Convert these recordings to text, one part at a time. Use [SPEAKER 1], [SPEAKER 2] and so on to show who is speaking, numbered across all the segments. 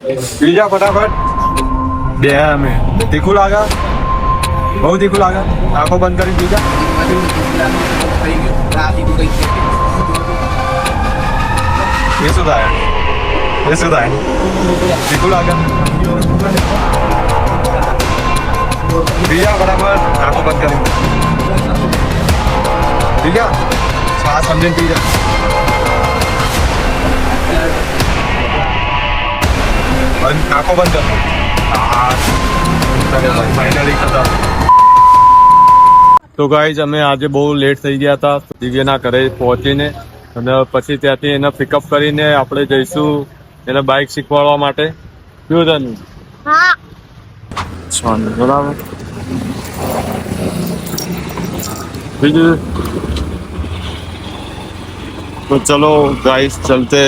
[SPEAKER 1] બીજા ફટાફટ બે અમે તીખું લાગે બહુ તીખું લાગે આંખો બંધ કરી બીજા એ શું થાય તીખું લાગે બીજા ફટાફટ આંખો બંધ કરી બીજા શ્વાસ સમજીને પી જા આંખો બંધ કર ફાઇનલી ખતમ. તો ગાઈઝ અમે આજે બહુ લેટ થઈ ગયા હતા દિવ્યના ઘરે પહોંચીને અને પછી ત્યાંથી એને પિકઅપ કરીને આપણે જઈશું એને બાઇક શીખવાડવા માટે. શું તને બરાબર બીજું तो चलो गाइस चलते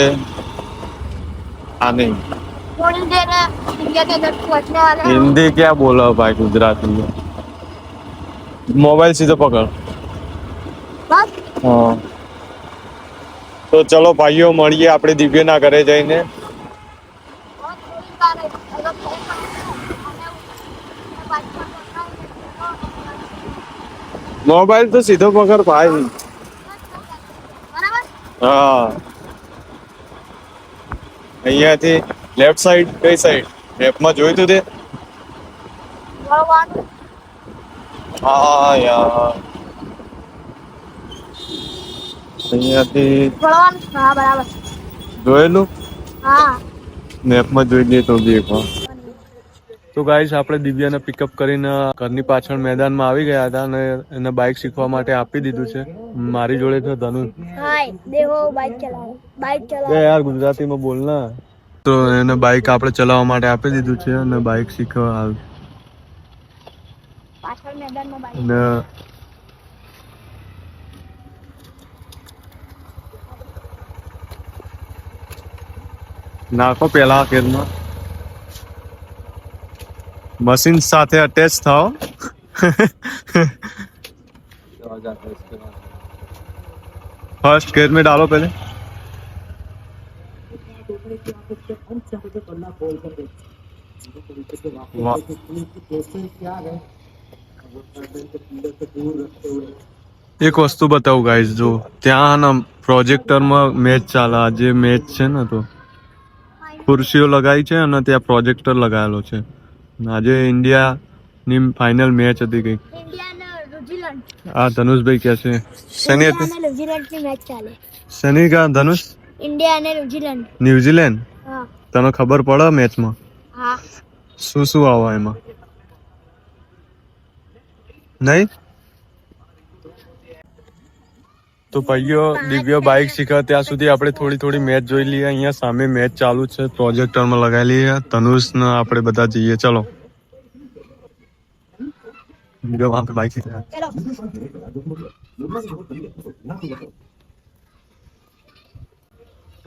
[SPEAKER 1] आने हिंदी क्या बोला भाई गुजराती में मोबाइल सीधे पकड़ हाँ तो चलो भाइयों મળીએ આપણે દિવ્યના ઘરે જઈને. મોબાઈલ તો સીધો પકડ ભાઈ. હા અહીંયાથી લેફ્ટ સાઈડ કઈ સાઈડ મેપમાં જોયું તું તે હા યાર અહીંયાથી જોયેલું મેપમાં જોઈ લઈએ તો બી એકવાર. તો ગાઈસ આપણે દિવ્યાને પિકઅપ કરીને ઘરની પાછળ મેદાનમાં આવી ગયા હતા અને એને બાઇક શીખવા માટે આપી દીધું છે. મારી જોડે છે ધનુષ. યાર ગુજરાતીમાં બોલના. તો એને બાઇક આપણે ચલાવવા માટે આપી દીધું છે અને બાઇક શીખવા અને નાખો પેલા કેરમાં मशीन સાથે અટેચ થાઓ. फर्स्ट गेयर में डालो पहले. એક વસ્તુ બતાવું ગાઈસ જો ત્યાં ને પ્રોજેક્ટરમાં મેચ ચાલે. આજે મેચ છે ને તો ખુરશીઓ લગાવી છે અને ત્યાં પ્રોજેક્ટર લગાવેલો છે. આજે ઇન્ડિયાની ફાઇનલ મેચ હતી કઈ. હા ધનુષભાઈ કે છે શની હતી શની કા ધનુષ
[SPEAKER 2] ઇન્ડિયા અને
[SPEAKER 1] ન્યુઝીલેન્ડ. તને ખબર પડે મેચમાં શું શું આવે એમાં નહીં? તો ભાઈઓ દિવ્ય બાઇક શીખે ત્યાં સુધી આપણે થોડી મેચ જોઈ લઈએ. અહીંયા સામે મેચ ચાલુ છે પ્રોજેક્ટરમાં લગાવેલી છે. ધનુષ ને આપણે બધા જઈએ. ચલો દિવ્ય વહાં પે બાઇક શીખ રહા है.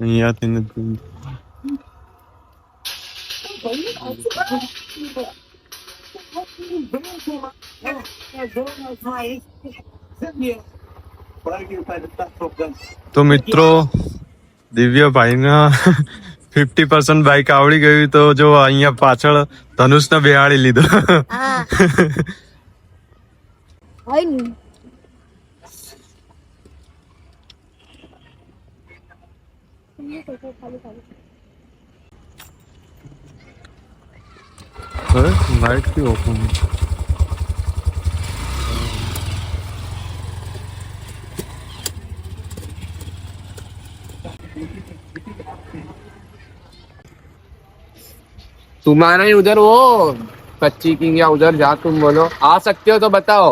[SPEAKER 1] અહીંયાથી નથી તો મિત્રો દિવ્ય ભાઈના 50% બાઇક આવડી ગયું. તો જો અહીંયા પાછળ ધનુષને બેહાડી લીધો. लाइट की ओपन
[SPEAKER 3] तुम्हारा ही उधर वो कच्ची किंग या उधर जा तुम बोलो आ सकते हो तो बताओ.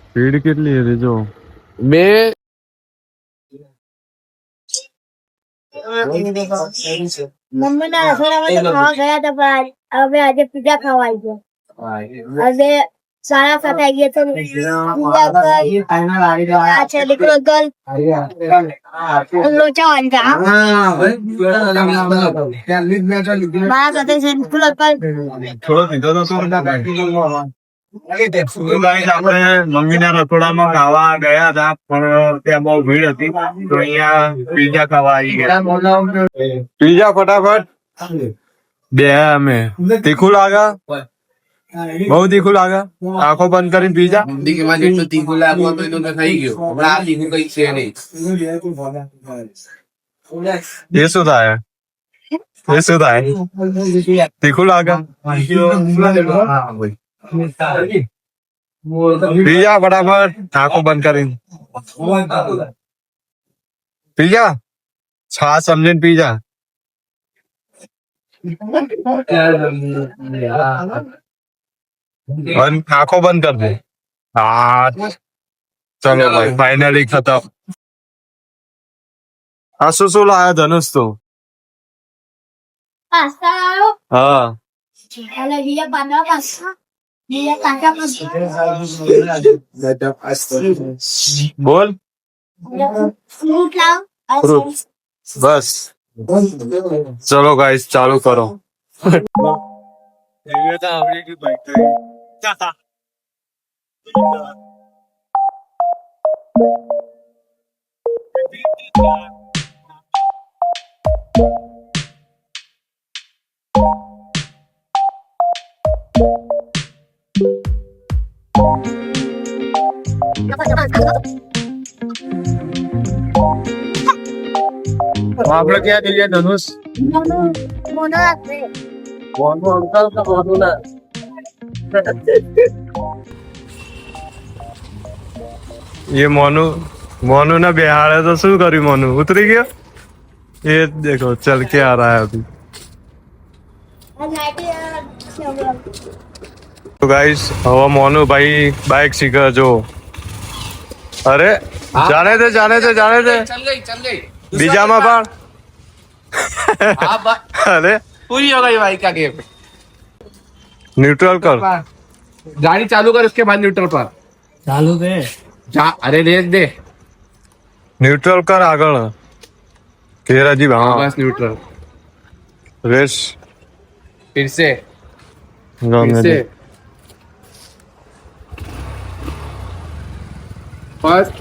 [SPEAKER 1] स्पीड कितनी है जो
[SPEAKER 3] मैं
[SPEAKER 2] મમ્મી ના રસોડામાં તો ખાવા ગયા હતા પણ હવે આજે પીઝા ખાવા આવી ગયા. હવે સારા સાથે આવી ગયા તો દીકરો ગલ લોચા વાંધા મારા સાથે છે દીકરો ગલ
[SPEAKER 1] થોડો સીધો તો આપણે મમ્મીના રસોડામાં ખાવા ગયા હતા પણ ત્યાં બહુ ભીડ હતી તો અહીંયા પીઝા ખાવા આવી ગયા. પીઝા ફટાફટ બે અમે તીખું લાગે, બહુ તીખું લાગે. આંખો બંધ કરીને પી જા.
[SPEAKER 3] જિંદગીમાં જેટલું તીખું લાગવું હતું એટલું તો થઈ ગયું. હમણાં આ તીખું કઈ છે નહીં.
[SPEAKER 1] એ શું થાય? એ શું થાય? તીખું લાગે. પી જા બરાબર, આંખો બંધ કરીને પી જા. છાસ સમજીને પી જા. આંખો બંધ કર દે. હા ચલો ભાઈ, ફાઇનલી ખતમ. આ શું લાયા ધનુષ તો?
[SPEAKER 2] પાસ્તા લાવ્યો
[SPEAKER 1] હા
[SPEAKER 2] અને બીજા પાંદડા પાસ્તા, બીજા કાચા પાસ્તા,
[SPEAKER 1] બોલ.
[SPEAKER 2] ફ્રૂટ લાવ અને
[SPEAKER 1] ફ્રૂટ. બસ ચલો ગાઈસ ચાલુ કરો. આપણે ક્યાં જઈએ ધનુષ?
[SPEAKER 2] મોનો રાખે.
[SPEAKER 1] ये मोनू ने बिहार तो शू करी, मोनू उतरी गया. ये देखो चल के आ रहा है अभी. तो गाइस हवा मोनू भाई बाइक सीखा जो. अरे जाने दे जाने दे जाने दे.
[SPEAKER 3] चल गई
[SPEAKER 1] बीजा में पण. अरे
[SPEAKER 3] पूरी हो गई भाई का गेम.
[SPEAKER 1] न्यूट्रल कर.
[SPEAKER 3] गाड़ी चालू कर, उसके बाद न्यूट्रल पर
[SPEAKER 4] चालू दे.
[SPEAKER 3] अरे रेस दे.
[SPEAKER 1] न्यूट्रल कर આગળ. કેરા જી
[SPEAKER 3] हाँ,
[SPEAKER 1] हाँ
[SPEAKER 3] बस न्यूट्रल.
[SPEAKER 1] रेस
[SPEAKER 3] फिर से
[SPEAKER 1] रहने दे.
[SPEAKER 3] फर्स्ट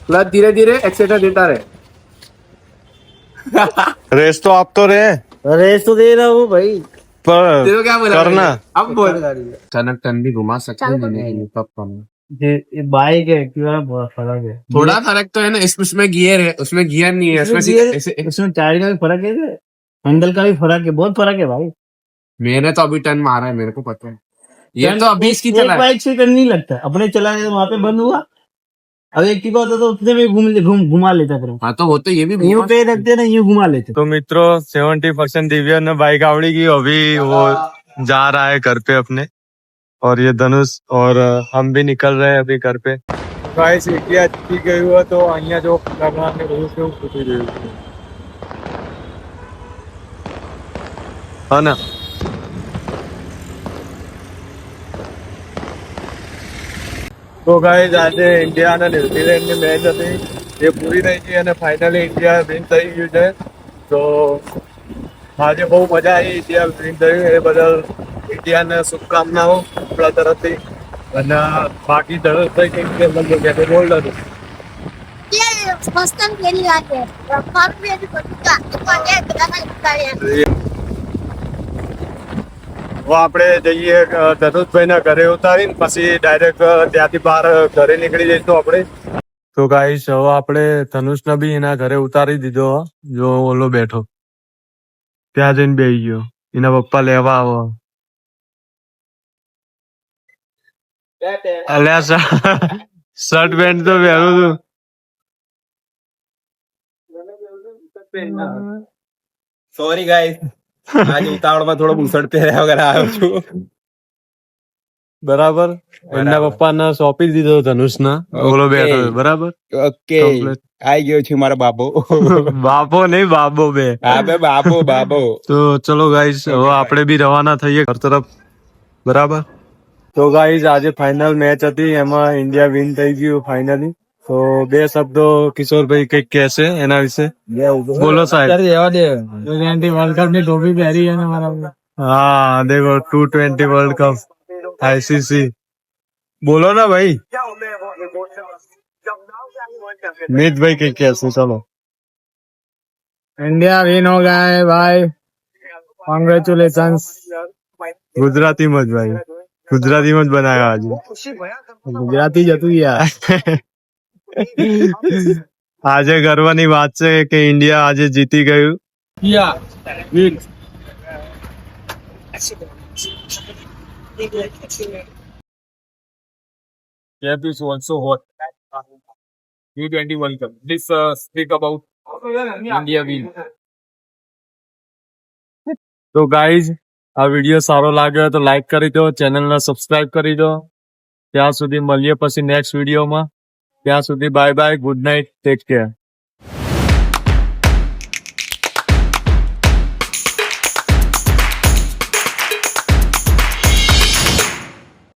[SPEAKER 3] क्लच धीरे धीरे एक्सीटर देता रहे.
[SPEAKER 1] रेस तो आप तो रहे
[SPEAKER 4] रेस तो दे रहा हूँ भाई.
[SPEAKER 1] पर
[SPEAKER 3] तेरे को क्या बोला
[SPEAKER 1] करना.
[SPEAKER 3] मैंने? अब बोल. अचानक टर्न भी घुमा सकते हैं
[SPEAKER 4] ये बाइक है, एक्टिवा में बहुत फर्क है.
[SPEAKER 3] थोड़ा फर्क तो है ना. उसमें गियर है, उसमें गियर नहीं है. उसमें
[SPEAKER 4] उसमें टायर का भी फर्क है, हैंडल का भी फर्क है, बहुत फर्क है भाई.
[SPEAKER 3] मैंने तो अभी टर्न मारा है, मेरे को पता है. ये तो अभी इसकी चला है.
[SPEAKER 4] बाइक से करने नहीं लगता. अपने चलाने वहां पे बंद हुआ, अब एक्टिवा होता तो उसने भी घुमा लेता फिर.
[SPEAKER 3] हाँ तो वो तो ये भी
[SPEAKER 4] यूं पे रखते ना, यूं घुमा लेते.
[SPEAKER 1] तो मित्रों 70% दिव्या ने बाइक आवड़ी गई. अभी वो जा रहा है घर पे अपने, और ये धनुष और हम भी निकल रहे हैं अभी घर पे. गाइस इंडिया जीती गई हुआ तो અહીંયા જો ભગવાન ને બધું કેવું ફૂટી રહ્યું છે. હા ના. તો ગાઈસ આજે ઇન્ડિયા અને ન્યુઝીલેન્ડ ની મેચ હતી, જે પૂરી થઈ ગઈ અને ફાઇનલી ઇન્ડિયા વિન થઈ ગયું છે. તો આજે બહુ મજા આવી. ઇન્ડિયા વિન થયું એ બદલ ઇન્ડિયાને શુભકામનાઓ આપણા તરફથી. અને બાકી તરફ થઈ કે ગોલ્ડ હતું.
[SPEAKER 2] મસ્ત પેલી વાત છે. રમવાનું બી હજુ બધું ચાલતું પડે, બધા ઉતાર્યા.
[SPEAKER 1] હવે આપણે જઈએ ધનુષભાઈ ના ઘરે ઉતારીને પછી ડાયરેક્ટ ત્યાંથી બહાર ઘરે નીકળી જઈશું આપણે. તો ગાઈસ હવે આપણે ધનુષને બી એના ઘરે ઉતારી દીધો. જો ઓલો બેઠો ત્યાં જઈને બેસી ગયો, એના પપ્પા લેવા આવો. અલ્યા શર્ટ પેન્ટ તો પહેરું છું.
[SPEAKER 5] સોરી ગાઈસ, આજે ઉતાવળમાં થોડો બુશર્ટ પહેર્યા વગર આવ્યો છું.
[SPEAKER 1] બરાબર. એમના પપ્પાને સોંપી દીધો ધનુષના. ઓલો બેઠો છે, બરાબર.
[SPEAKER 5] ઓકે આઈ ગયો છું મારો બાબો.
[SPEAKER 1] બાપો નહીં બાબો બે.
[SPEAKER 5] હા બે બાબો બાબો.
[SPEAKER 1] તો ચલો ગાઈસ હવે આપણે બી રવાના થઈએ ઘર તરફ. બરાબર. તો ગાઈસ આજે ફાઇનલ મેચ હતી, એમાં ઇન્ડિયા વિન થઈ ગયું ફાઇનલી. તો બે શબ્દો કિશોરભાઈ કઈક કહેશે એના વિશે. બોલો સાહેબ.
[SPEAKER 4] રેવા દે. વર્લ્ડ કપ ની ટ્રોફી પહેરી છે ને મારા.
[SPEAKER 1] हाँ देखो T20 वर्ल्ड कप आईसीसी. बोलो ना भाई. मीत भाई के कैसे चलो.
[SPEAKER 3] इंडिया विन हो गया है भाई, कॉन्ग्रेचुलेशंस।
[SPEAKER 1] ગુજરાતીમાં જ ભાઈ, ગુજરાતીમાં જ બનાવ્યા આજે.
[SPEAKER 3] ગુજરાતી જતું યાર.
[SPEAKER 1] આજે ગર્વની વાત છે કે ઇન્ડિયા આજે જીતી ગયું.
[SPEAKER 6] Camp is also hot. U20 World Cup. Please speak about India win.
[SPEAKER 1] તો ગાઈઝ, આ વિડીયો સારો લાગ્યો તો લાઈક કરી દો, ચેનલને સબસ્ક્રાઇબ કરી દો. ત્યાં સુધી મળીએ પછી નેક્સ્ટ વિડીયોમાં. ત્યાં સુધી bye bye, good night, take care.